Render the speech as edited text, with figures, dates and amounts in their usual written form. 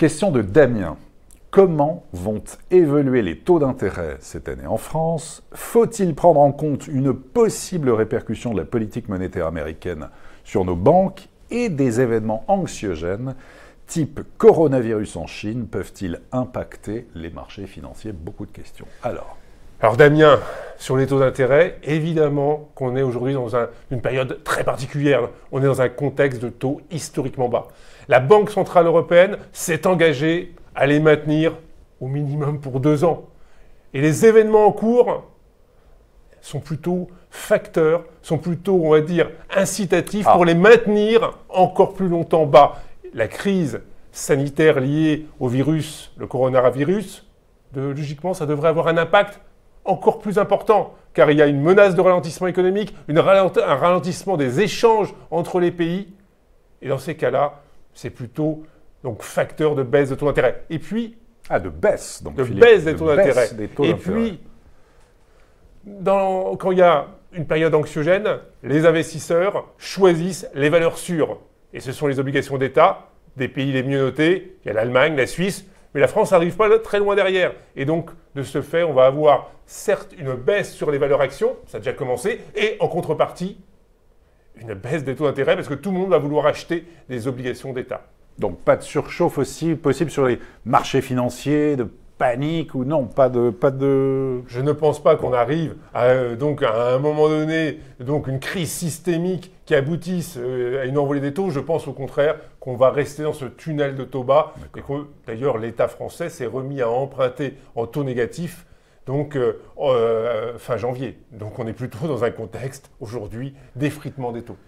Question de Damien. Comment vont évoluer les taux d'intérêt cette année en France? Faut-il prendre en compte une possible répercussion de la politique monétaire américaine sur nos banques et des événements anxiogènes type coronavirus en Chine peuvent-ils impacter les marchés financiers? Beaucoup de questions. Alors Damien, sur les taux d'intérêt, évidemment qu'on est aujourd'hui dans une période très particulière. On est dans un contexte de taux historiquement bas. La Banque Centrale Européenne s'est engagée à les maintenir au minimum pour 2 ans. Et les événements en cours sont plutôt facteurs, sont plutôt, on va dire, incitatifs pour les maintenir encore plus longtemps bas. La crise sanitaire liée au virus, le coronavirus, logiquement, ça devrait avoir un impact encore plus important, car il y a une menace de ralentissement économique, un ralentissement des échanges entre les pays. Et dans ces cas-là, c'est plutôt donc, facteur de baisse de taux d'intérêt. Et puis... de baisse, donc, de Philippe, baisse des taux d'intérêt. Et puis, quand il y a une période anxiogène, les investisseurs choisissent les valeurs sûres. Et ce sont les obligations d'État, des pays les mieux notés. Il y a l'Allemagne, la Suisse, mais la France n'arrive pas très loin derrière. Et donc, de ce fait, on va avoir certes une baisse sur les valeurs actions, ça a déjà commencé, et en contrepartie, une baisse des taux d'intérêt parce que tout le monde va vouloir acheter des obligations d'État. Donc pas de surchauffe aussi possible sur les marchés financiers, de panique ou non, pas de... Je ne pense pas qu'on arrive donc à un moment donné, donc une crise systémique qui aboutisse à une envolée des taux. Je pense au contraire qu'on va rester dans ce tunnel de taux bas. Et que, d'ailleurs, l'État français s'est remis à emprunter en taux négatif donc fin janvier. Donc on est plutôt dans un contexte aujourd'hui d'effritement des taux.